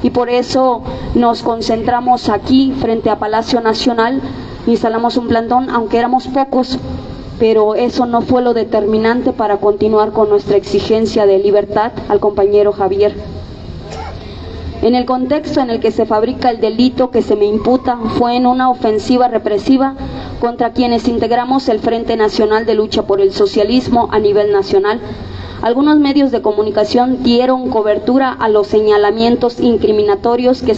y por eso nos concentramos aquí frente a Palacio Nacional, instalamos un plantón, aunque éramos pocos, pero eso no fue lo determinante para continuar con nuestra exigencia de libertad al compañero Javier. En el contexto en el que se fabrica el delito que se me imputa fue en una ofensiva represiva contra quienes integramos el Frente Nacional de Lucha por el Socialismo a nivel nacional. Algunos medios de comunicación dieron cobertura a los señalamientos incriminatorios que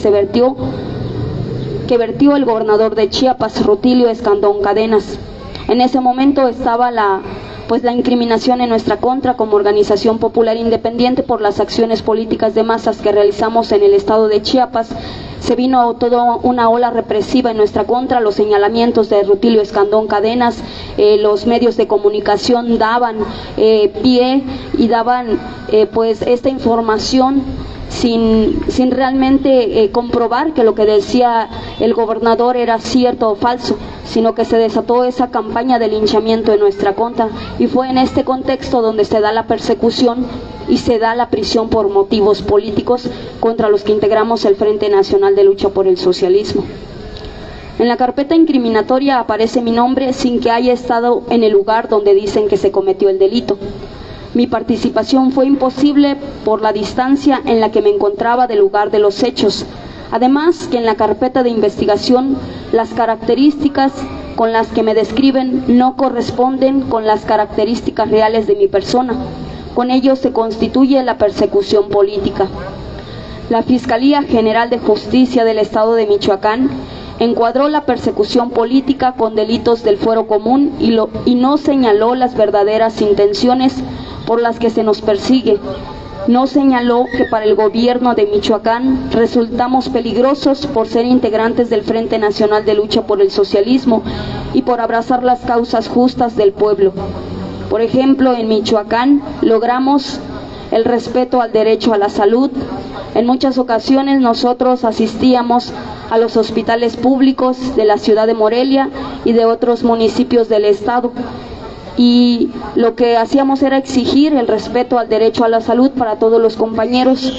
vertió el gobernador de Chiapas, Rutilio Escandón Cadenas. En ese momento estaba la incriminación en nuestra contra como organización popular independiente por las acciones políticas de masas que realizamos en el estado de Chiapas. Se vino toda una ola represiva en nuestra contra, los señalamientos de Rutilio Escandón Cadenas, los medios de comunicación daban pie y daban esta información sin realmente comprobar que lo que decía el gobernador era cierto o falso, sino que se desató esa campaña de linchamiento en nuestra contra, y fue en este contexto donde se da la persecución y se da la prisión por motivos políticos contra los que integramos el Frente Nacional de Lucha por el Socialismo. En la carpeta incriminatoria aparece mi nombre sin que haya estado en el lugar donde dicen que se cometió el delito. Mi participación fue imposible por la distancia en la que me encontraba del lugar de los hechos. Además, que en la carpeta de investigación las características con las que me describen no corresponden con las características reales de mi persona. Con ello se constituye la persecución política. La Fiscalía General de Justicia del Estado de Michoacán encuadró la persecución política con delitos del fuero común y no señaló las verdaderas intenciones por las que se nos persigue. No señaló que para el gobierno de Michoacán resultamos peligrosos por ser integrantes del Frente Nacional de Lucha por el Socialismo y por abrazar las causas justas del pueblo. Por ejemplo, en Michoacán logramos el respeto al derecho a la salud. En muchas ocasiones nosotros asistíamos a los hospitales públicos de la ciudad de Morelia y de otros municipios del estado, y lo que hacíamos era exigir el respeto al derecho a la salud para todos los compañeros.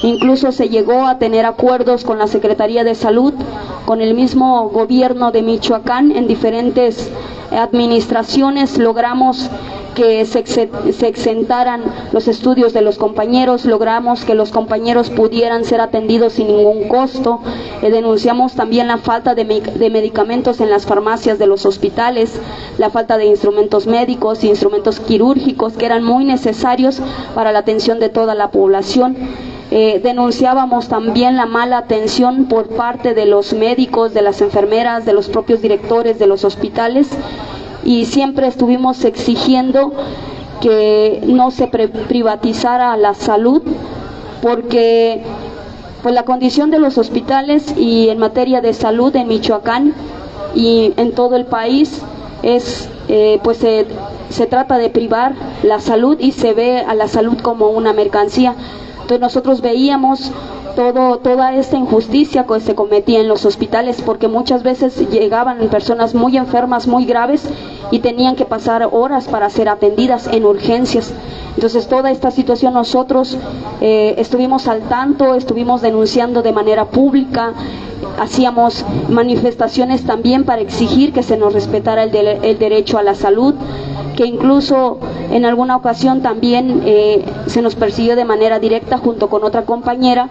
Incluso se llegó a tener acuerdos con la Secretaría de Salud, con el mismo gobierno de Michoacán. En diferentes administraciones logramos que se exentaran los estudios de los compañeros, logramos que los compañeros pudieran ser atendidos sin ningún costo. Denunciamos también la falta de medicamentos en las farmacias de los hospitales, la falta de instrumentos médicos e instrumentos quirúrgicos que eran muy necesarios para la atención de toda la población. Denunciábamos también la mala atención por parte de los médicos, de las enfermeras, de los propios directores de los hospitales, y siempre estuvimos exigiendo que no se privatizara la salud, porque pues la condición de los hospitales y en materia de salud en Michoacán y en todo el país es se trata de privar la salud y se ve a la salud como una mercancía. Entonces nosotros veíamos toda esta injusticia que se cometía en los hospitales, porque muchas veces llegaban personas muy enfermas, muy graves, y tenían que pasar horas para ser atendidas en urgencias. Entonces toda esta situación nosotros estuvimos al tanto, estuvimos denunciando de manera pública, hacíamos manifestaciones también para exigir que se nos respetara el derecho a la salud, que incluso en alguna ocasión también se nos persiguió de manera directa junto con otra compañera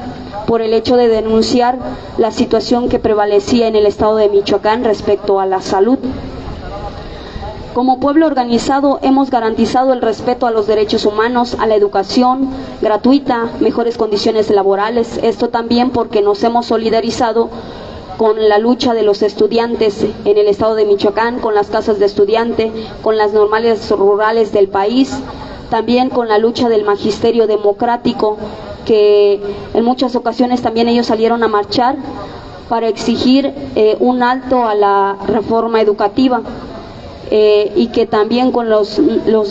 por el hecho de denunciar la situación que prevalecía en el estado de Michoacán respecto a la salud. Como pueblo organizado hemos garantizado el respeto a los derechos humanos, a la educación gratuita, mejores condiciones laborales, esto también porque nos hemos solidarizado con la lucha de los estudiantes en el estado de Michoacán, con las casas de estudiante, con las normales rurales del país, también con la lucha del magisterio democrático, que en muchas ocasiones también ellos salieron a marchar para exigir un alto a la reforma educativa, y que también con los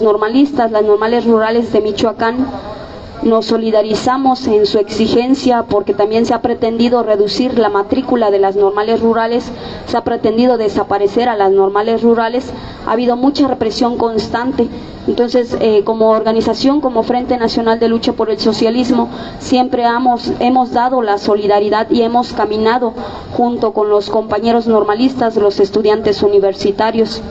normalistas, las normales rurales de Michoacán, Nos solidarizamos en su exigencia porque también se ha pretendido reducir la matrícula de las normales rurales, se ha pretendido desaparecer a las normales rurales, ha habido mucha represión constante. Entonces, como organización, como Frente Nacional de Lucha por el Socialismo, siempre hemos dado la solidaridad y hemos caminado junto con los compañeros normalistas, los estudiantes universitarios.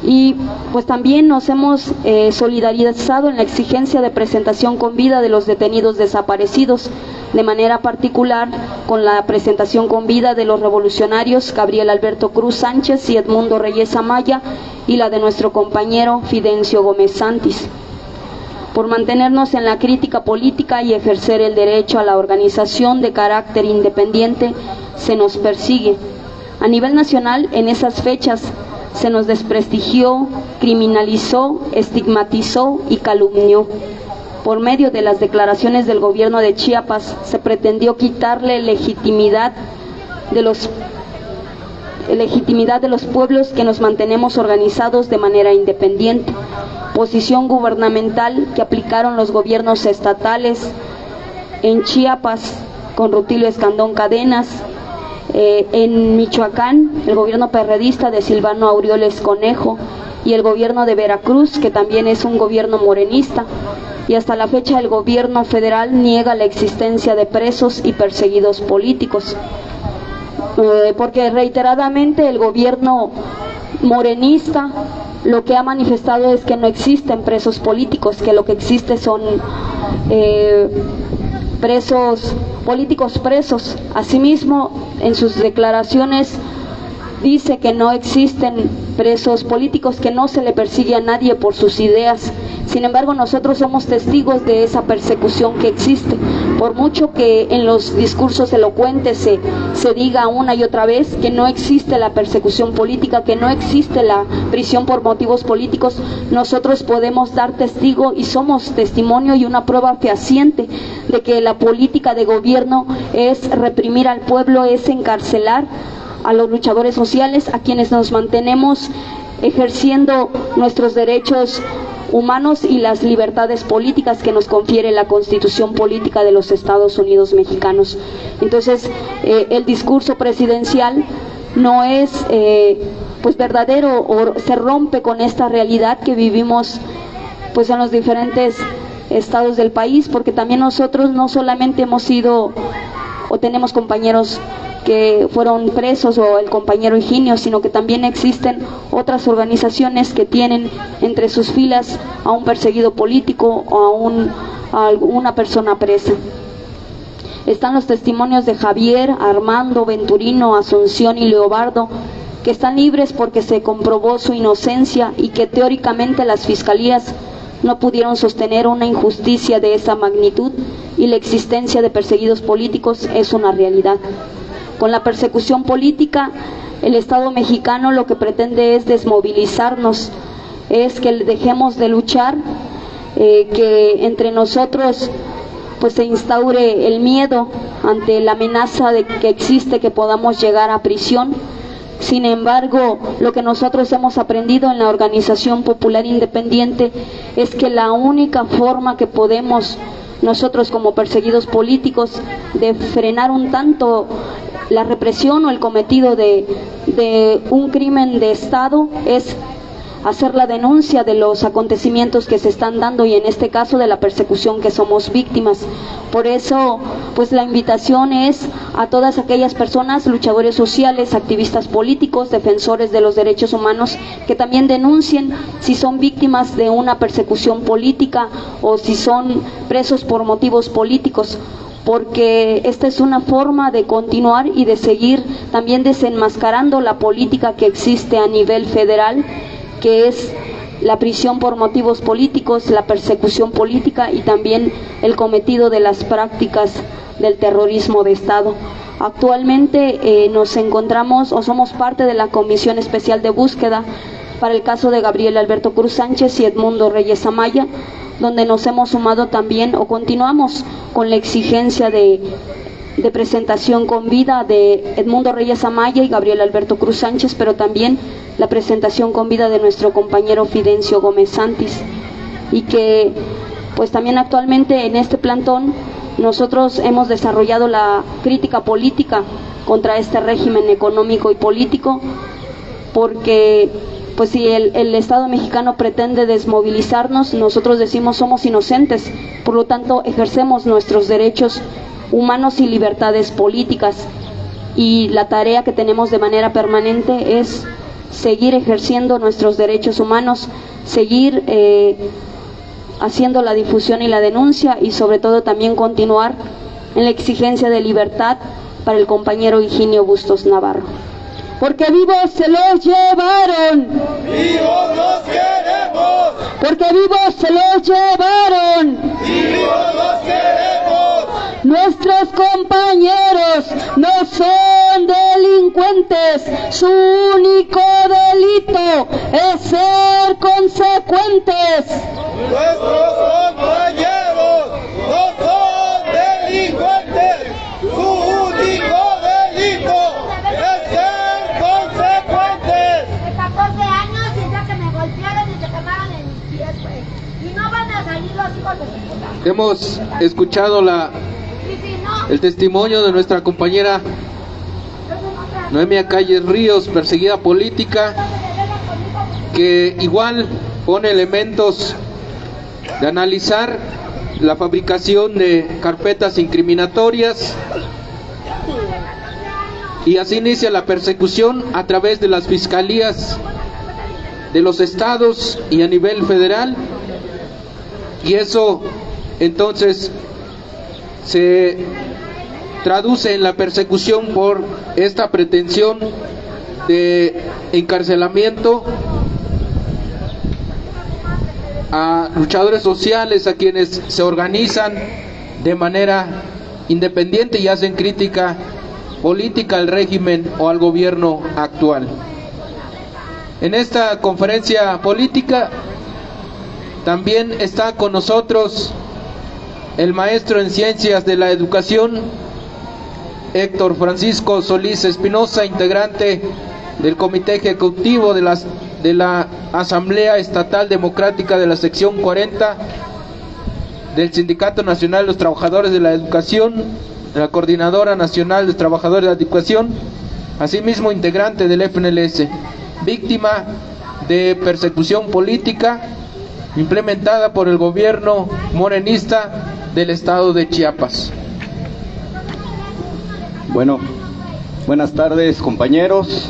Y pues también nos hemos solidarizado en la exigencia de presentación con vida de los detenidos desaparecidos, de manera particular con la presentación con vida de los revolucionarios Gabriel Alberto Cruz Sánchez y Edmundo Reyes Amaya, y la de nuestro compañero Fidencio Gómez Santis. Por mantenernos en la crítica política y ejercer el derecho a la organización de carácter independiente, se nos persigue. A nivel nacional, en esas fechas, se nos desprestigió, criminalizó, estigmatizó y calumnió. Por medio de las declaraciones del gobierno de Chiapas, se pretendió quitarle legitimidad de los pueblos que nos mantenemos organizados de manera independiente. Posición gubernamental que aplicaron los gobiernos estatales en Chiapas con Rutilio Escandón Cadenas, en Michoacán el gobierno perredista de Silvano Aureoles Conejo, y el gobierno de Veracruz, que también es un gobierno morenista, y hasta la fecha el gobierno federal niega la existencia de presos y perseguidos políticos, porque reiteradamente el gobierno morenista lo que ha manifestado es que no existen presos políticos, que lo que existe son políticos presos. Asimismo, en sus declaraciones dice que no existen presos políticos, que no se le persigue a nadie por sus ideas. Sin embargo, nosotros somos testigos de esa persecución que existe. Por mucho que en los discursos elocuentes se diga una y otra vez que no existe la persecución política, que no existe la prisión por motivos políticos, nosotros podemos dar testigo y somos testimonio y una prueba fehaciente de que la política de gobierno es reprimir al pueblo, es encarcelar a los luchadores sociales, a quienes nos mantenemos ejerciendo nuestros derechos humanos y las libertades políticas que nos confiere la Constitución Política de los Estados Unidos Mexicanos. Entonces, el discurso presidencial no es pues verdadero, o se rompe con esta realidad que vivimos pues en los diferentes estados del país, porque también nosotros no solamente hemos sido o tenemos compañeros que fueron presos, o el compañero Higinio, sino que también existen otras organizaciones que tienen entre sus filas a un perseguido político o a una persona presa. Están los testimonios de Javier, Armando, Venturino, Asunción y Leobardo, que están libres porque se comprobó su inocencia y que teóricamente las fiscalías no pudieron sostener una injusticia de esa magnitud, y la existencia de perseguidos políticos es una realidad. Con la persecución política, el Estado mexicano lo que pretende es desmovilizarnos, es que dejemos de luchar, que entre nosotros pues se instaure el miedo ante la amenaza de que existe, que podamos llegar a prisión. Sin embargo, lo que nosotros hemos aprendido en la Organización Popular Independiente es que la única forma que podemos nosotros como perseguidos políticos de frenar un tanto la represión o el cometido de un crimen de Estado es hacer la denuncia de los acontecimientos que se están dando, y en este caso de la persecución que somos víctimas. Por eso, pues la invitación es a todas aquellas personas, luchadores sociales, activistas políticos, defensores de los derechos humanos, que también denuncien si son víctimas de una persecución política o si son presos por motivos políticos, porque esta es una forma de continuar y de seguir también desenmascarando la política que existe a nivel federal, que es la prisión por motivos políticos, la persecución política y también el cometido de las prácticas del terrorismo de Estado. Actualmente nos encontramos o somos parte de la Comisión Especial de Búsqueda para el caso de Gabriel Alberto Cruz Sánchez y Edmundo Reyes Amaya, donde nos hemos sumado también o continuamos con la exigencia de presentación con vida de Edmundo Reyes Amaya y Gabriel Alberto Cruz Sánchez, pero también la presentación con vida de nuestro compañero Fidencio Gómez Santis. y que pues también actualmente en este plantón nosotros hemos desarrollado la crítica política contra este régimen económico y político, porque pues si el Estado mexicano pretende desmovilizarnos, nosotros decimos somos inocentes, por lo tanto ejercemos nuestros derechos humanos y libertades políticas, y la tarea que tenemos de manera permanente es seguir ejerciendo nuestros derechos humanos, seguir haciendo la difusión y la denuncia, y sobre todo también continuar en la exigencia de libertad para el compañero Higinio Bustos Navarro. Porque vivos se los llevaron. ¡Vivos los queremos! Porque vivos se los llevaron. ¡Y vivos los queremos! Nuestros compañeros no son delincuentes. Su único delito es ser consecuentes. Nuestros compañeros no son delincuentes. Su único delito es ser consecuentes. De 14 años desde que me golpearon y se quemaron en mis pies, güey. Y no van a salir los hijos de su puta. Hemos escuchado el testimonio de nuestra compañera Noemia Calles Ríos, perseguida política, que igual pone elementos de analizar la fabricación de carpetas incriminatorias, y así inicia la persecución a través de las fiscalías de los estados y a nivel federal, y eso entonces se traduce en la persecución por esta pretensión de encarcelamiento a luchadores sociales, a quienes se organizan de manera independiente y hacen crítica política al régimen o al gobierno actual. En esta conferencia política también está con nosotros el maestro en Ciencias de la Educación, Héctor Francisco Solís Espinosa, integrante del Comité Ejecutivo de la Asamblea Estatal Democrática de la Sección 40 del Sindicato Nacional de los Trabajadores de la Educación, de la Coordinadora Nacional de Trabajadores de la Educación, asimismo integrante del FNLS, víctima de persecución política implementada por el gobierno morenista del estado de Chiapas. Bueno, buenas tardes, compañeros.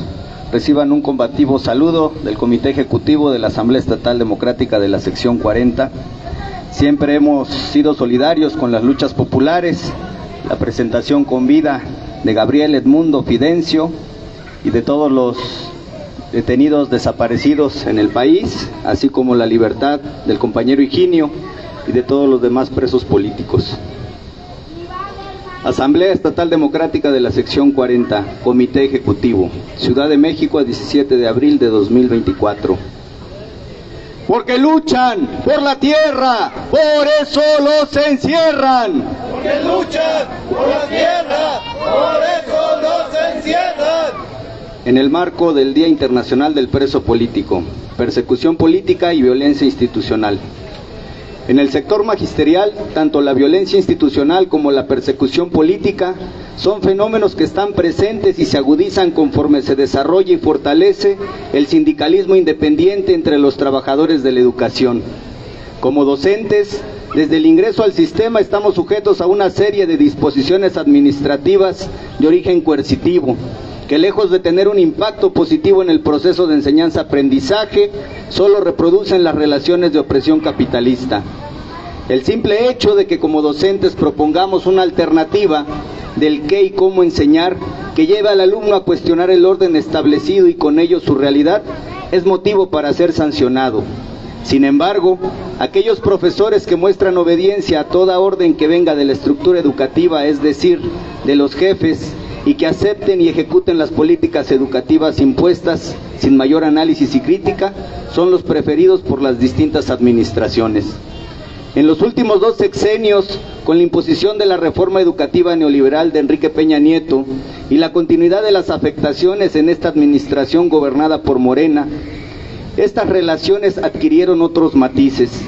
Reciban un combativo saludo del Comité Ejecutivo de la Asamblea Estatal Democrática de la Sección 40. Siempre hemos sido solidarios con las luchas populares. La presentación con vida de Gabriel Edmundo Fidencio y de todos los detenidos desaparecidos en el país, así como la libertad del compañero Higinio y de todos los demás presos políticos. Asamblea Estatal Democrática de la Sección 40, Comité Ejecutivo, Ciudad de México, a 17 de abril de 2024. Porque luchan por la tierra, por eso los encierran. Porque luchan por la tierra, por eso los encierran. En el marco del Día Internacional del Preso Político, persecución política y violencia institucional. En el sector magisterial, tanto la violencia institucional como la persecución política son fenómenos que están presentes y se agudizan conforme se desarrolla y fortalece el sindicalismo independiente entre los trabajadores de la educación. Como docentes, desde el ingreso al sistema estamos sujetos a una serie de disposiciones administrativas de origen coercitivo, que lejos de tener un impacto positivo en el proceso de enseñanza-aprendizaje, solo reproducen las relaciones de opresión capitalista. El simple hecho de que como docentes propongamos una alternativa del qué y cómo enseñar, que lleve al alumno a cuestionar el orden establecido y con ello su realidad, es motivo para ser sancionado. Sin embargo, aquellos profesores que muestran obediencia a toda orden que venga de la estructura educativa, es decir, de los jefes, y que acepten y ejecuten las políticas educativas impuestas sin mayor análisis y crítica, son los preferidos por las distintas administraciones. En los últimos 2 sexenios, con la imposición de la reforma educativa neoliberal de Enrique Peña Nieto y la continuidad de las afectaciones en esta administración gobernada por Morena, estas relaciones adquirieron otros matices.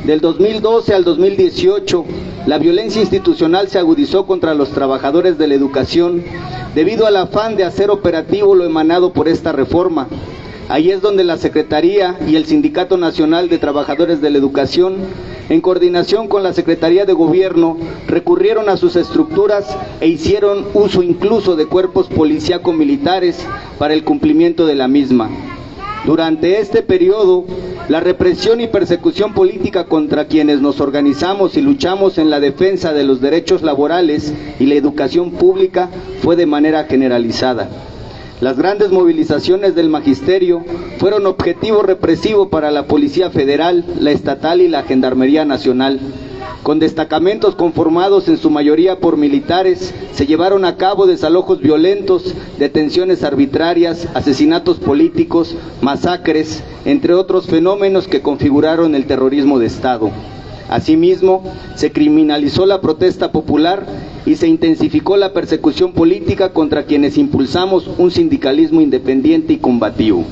Del 2012 al 2018, la violencia institucional se agudizó contra los trabajadores de la educación debido al afán de hacer operativo lo emanado por esta reforma. Ahí es donde la Secretaría y el Sindicato Nacional de Trabajadores de la Educación, en coordinación con la Secretaría de Gobierno, recurrieron a sus estructuras e hicieron uso incluso de cuerpos policíaco-militares para el cumplimiento de la misma. Durante este periodo, la represión y persecución política contra quienes nos organizamos y luchamos en la defensa de los derechos laborales y la educación pública fue de manera generalizada. Las grandes movilizaciones del magisterio fueron objetivo represivo para la Policía Federal, la Estatal y la Gendarmería Nacional. Con destacamentos conformados en su mayoría por militares, se llevaron a cabo desalojos violentos, detenciones arbitrarias, asesinatos políticos, masacres, entre otros fenómenos que configuraron el terrorismo de Estado. Asimismo, se criminalizó la protesta popular y se intensificó la persecución política contra quienes impulsamos un sindicalismo independiente y combativo.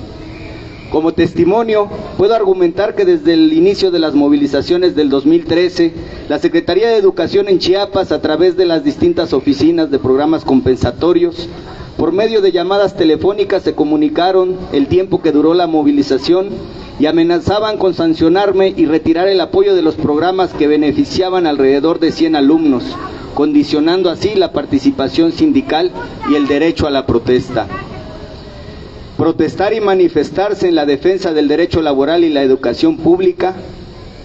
Como testimonio, puedo argumentar que desde el inicio de las movilizaciones del 2013, la Secretaría de Educación en Chiapas, a través de las distintas oficinas de programas compensatorios, por medio de llamadas telefónicas se comunicaron el tiempo que duró la movilización y amenazaban con sancionarme y retirar el apoyo de los programas que beneficiaban alrededor de 100 alumnos, condicionando así la participación sindical y el derecho a la protesta. Protestar y manifestarse en la defensa del derecho laboral y la educación pública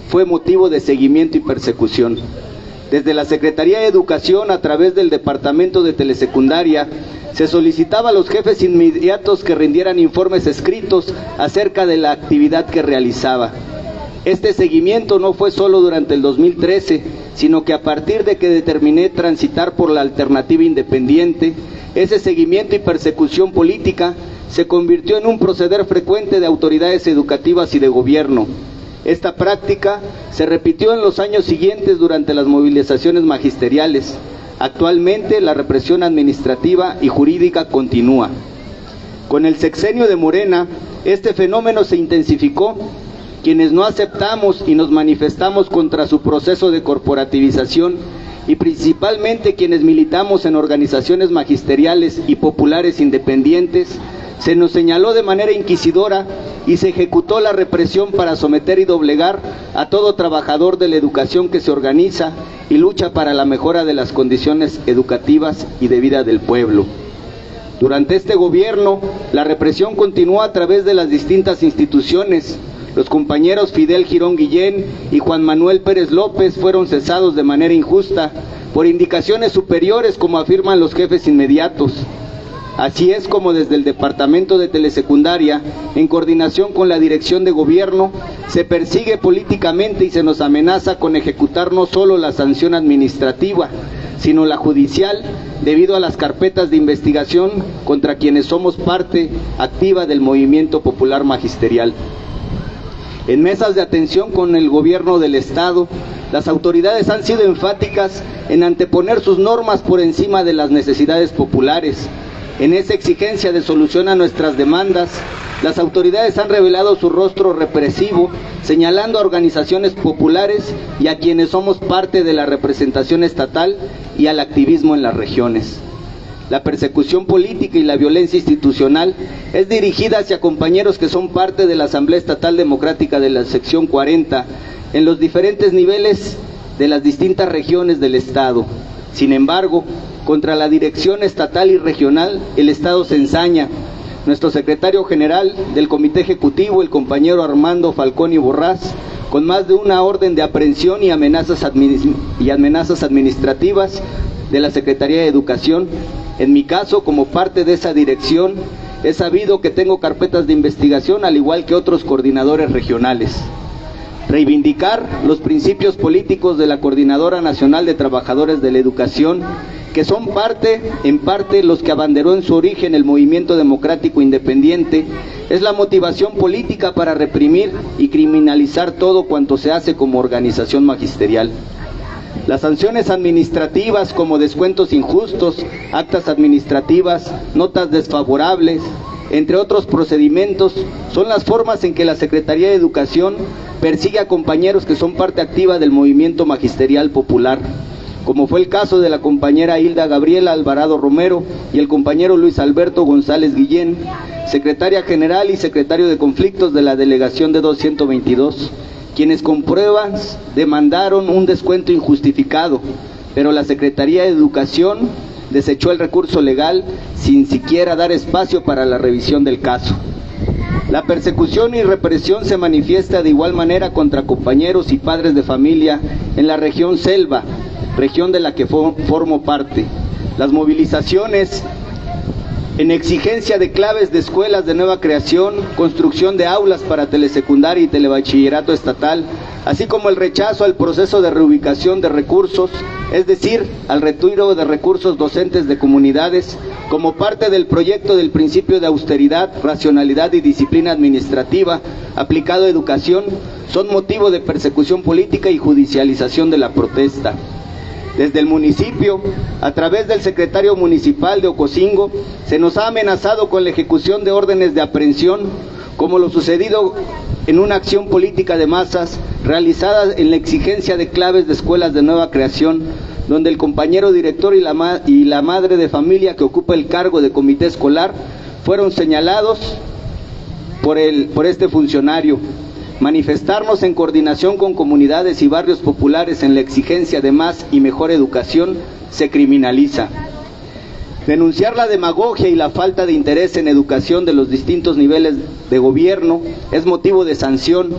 fue motivo de seguimiento y persecución. Desde la Secretaría de Educación, a través del Departamento de Telesecundaria, se solicitaba a los jefes inmediatos que rindieran informes escritos acerca de la actividad que realizaba. Este seguimiento no fue solo durante el 2013, sino que a partir de que determiné transitar por la alternativa independiente, ese seguimiento y persecución política se convirtió en un proceder frecuente de autoridades educativas y de gobierno. Esta práctica se repitió en los años siguientes durante las movilizaciones magisteriales. Actualmente la represión administrativa y jurídica continúa. Con el sexenio de Morena, este fenómeno se intensificó. Quienes no aceptamos y nos manifestamos contra su proceso de corporativización, y principalmente quienes militamos en organizaciones magisteriales y populares independientes, se nos señaló de manera inquisidora y se ejecutó la represión para someter y doblegar a todo trabajador de la educación que se organiza y lucha para la mejora de las condiciones educativas y de vida del pueblo. Durante este gobierno, la represión continuó a través de las distintas instituciones. Los compañeros Fidel Girón Guillén y Juan Manuel Pérez López fueron cesados de manera injusta por indicaciones superiores, como afirman los jefes inmediatos. Así es como desde el Departamento de Telesecundaria, en coordinación con la Dirección de Gobierno, se persigue políticamente y se nos amenaza con ejecutar no solo la sanción administrativa, sino la judicial, debido a las carpetas de investigación contra quienes somos parte activa del movimiento popular magisterial. En mesas de atención con el gobierno del Estado, las autoridades han sido enfáticas en anteponer sus normas por encima de las necesidades populares. En esa exigencia de solución a nuestras demandas, las autoridades han revelado su rostro represivo, señalando a organizaciones populares y a quienes somos parte de la representación estatal y al activismo en las regiones. La persecución política y la violencia institucional es dirigida hacia compañeros que son parte de la Asamblea Estatal Democrática de la Sección 40 en los diferentes niveles de las distintas regiones del Estado. Sin embargo, contra la dirección estatal y regional, el Estado se ensaña. Nuestro secretario general del Comité Ejecutivo, el compañero Armando Falcón y Borrás, con más de una orden de aprehensión y amenazas administrativas de la Secretaría de Educación. En mi caso, como parte de esa dirección, he sabido que tengo carpetas de investigación, al igual que otros coordinadores regionales. Reivindicar los principios políticos de la Coordinadora Nacional de Trabajadores de la Educación, que son en parte los que abanderó en su origen el movimiento democrático independiente, es la motivación política para reprimir y criminalizar todo cuanto se hace como organización magisterial. Las sanciones administrativas, como descuentos injustos, actas administrativas, notas desfavorables, entre otros procedimientos, son las formas en que la Secretaría de Educación persigue a compañeros que son parte activa del movimiento magisterial popular, como fue el caso de la compañera Hilda Gabriela Alvarado Romero y el compañero Luis Alberto González Guillén, secretaria general y secretario de conflictos de la delegación de 222, quienes con pruebas demandaron un descuento injustificado, pero la Secretaría de Educación desechó el recurso legal sin siquiera dar espacio para la revisión del caso. La persecución y represión se manifiesta de igual manera contra compañeros y padres de familia en la región Selva, región de la que formo parte. Las movilizaciones en exigencia de claves de escuelas de nueva creación, construcción de aulas para telesecundaria y telebachillerato estatal, así como el rechazo al proceso de reubicación de recursos, es decir, al retiro de recursos docentes de comunidades, como parte del proyecto del principio de austeridad, racionalidad y disciplina administrativa aplicado a educación, son motivo de persecución política y judicialización de la protesta. Desde el municipio, a través del secretario municipal de Ocosingo, se nos ha amenazado con la ejecución de órdenes de aprehensión, como lo sucedido en una acción política de masas realizada en la exigencia de claves de escuelas de nueva creación, donde el compañero director y la madre de familia que ocupa el cargo de comité escolar fueron señalados por este funcionario. Manifestarnos en coordinación con comunidades y barrios populares en la exigencia de más y mejor educación se criminaliza. Denunciar la demagogia y la falta de interés en educación de los distintos niveles de gobierno es motivo de sanción.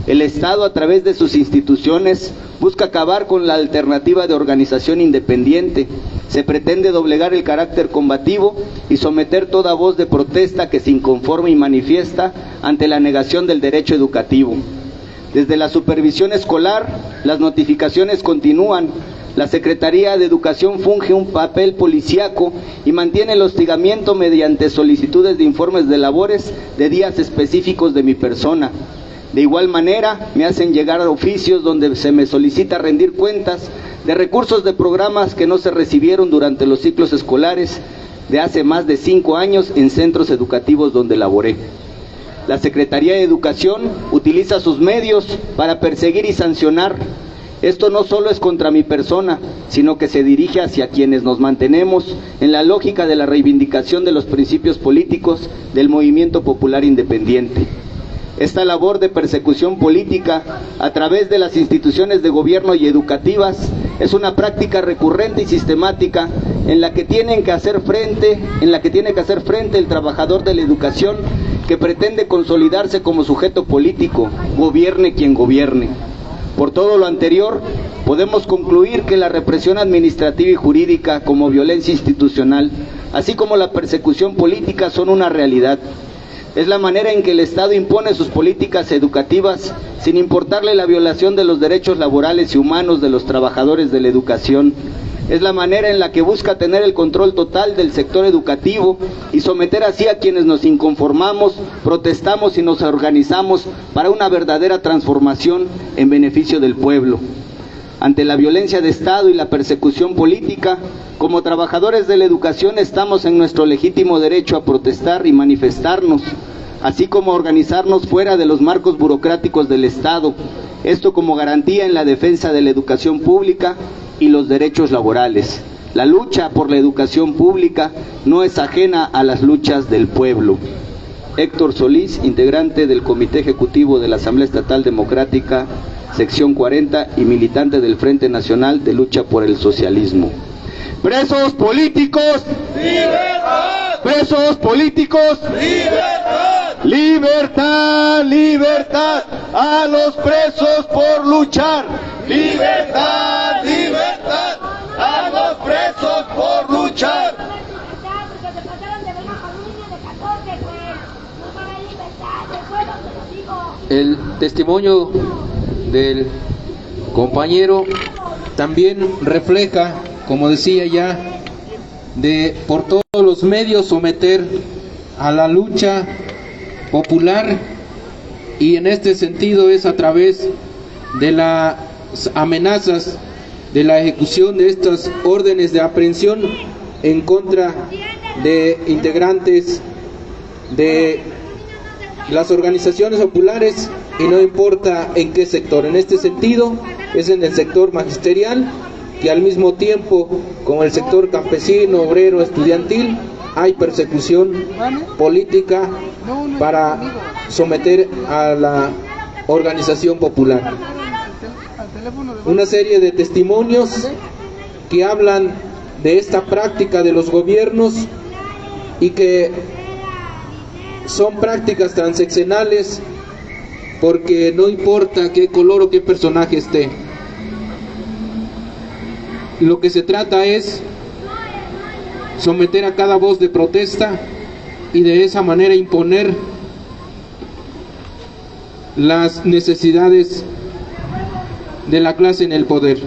El Estado, a través de sus instituciones, busca acabar con la alternativa de organización independiente. Se pretende doblegar el carácter combativo y someter toda voz de protesta que se inconforme y manifiesta ante la negación del derecho educativo. Desde la supervisión escolar, las notificaciones continúan. La Secretaría de Educación funge un papel policíaco y mantiene el hostigamiento mediante solicitudes de informes de labores de días específicos de mi persona. De igual manera, me hacen llegar oficios donde se me solicita rendir cuentas de recursos de programas que no se recibieron durante los ciclos escolares de hace más de 5 años en centros educativos donde laboré. La Secretaría de Educación utiliza sus medios para perseguir y sancionar. Esto no solo es contra mi persona, sino que se dirige hacia quienes nos mantenemos en la lógica de la reivindicación de los principios políticos del movimiento popular independiente. Esta labor de persecución política a través de las instituciones de gobierno y educativas es una práctica recurrente y sistemática en la que tiene que hacer frente el trabajador de la educación que pretende consolidarse como sujeto político, gobierne quien gobierne. Por todo lo anterior, podemos concluir que la represión administrativa y jurídica como violencia institucional, así como la persecución política, son una realidad. Es la manera en que el Estado impone sus políticas educativas sin importarle la violación de los derechos laborales y humanos de los trabajadores de la educación. Es la manera en la que busca tener el control total del sector educativo y someter así a quienes nos inconformamos, protestamos y nos organizamos para una verdadera transformación en beneficio del pueblo. Ante la violencia de Estado y la persecución política, como trabajadores de la educación estamos en nuestro legítimo derecho a protestar y manifestarnos, así como a organizarnos fuera de los marcos burocráticos del Estado, esto como garantía en la defensa de la educación pública y los derechos laborales. La lucha por la educación pública no es ajena a las luchas del pueblo. Héctor Solís, integrante del Comité Ejecutivo de la Asamblea Estatal Democrática, sección 40 y militante del Frente Nacional de Lucha por el Socialismo. ¡Presos políticos! ¡Libertad! ¡Presos políticos! ¡Libertad! ¡Libertad! ¡Libertad! ¡A los presos por luchar! ¡Libertad! ¡Libertad! ¡A los presos por luchar! Porque se pasaron de ver a familia de 14, pues. No para libertad, de juego, te lo digo. El testimonio del compañero también refleja, como decía ya, de por todos los medios someter a la lucha popular, y en este sentido es a través de las amenazas de la ejecución de estas órdenes de aprehensión en contra de integrantes de las organizaciones populares y no importa en qué sector. En este sentido es en el sector magisterial, que al mismo tiempo con el sector campesino, obrero, estudiantil, hay persecución política para someter a la organización popular. Una serie de testimonios que hablan de esta práctica de los gobiernos y que son prácticas transeccionales, porque no importa qué color o qué personaje esté. Lo que se trata es someter a cada voz de protesta y de esa manera imponer las necesidades de la clase en el poder.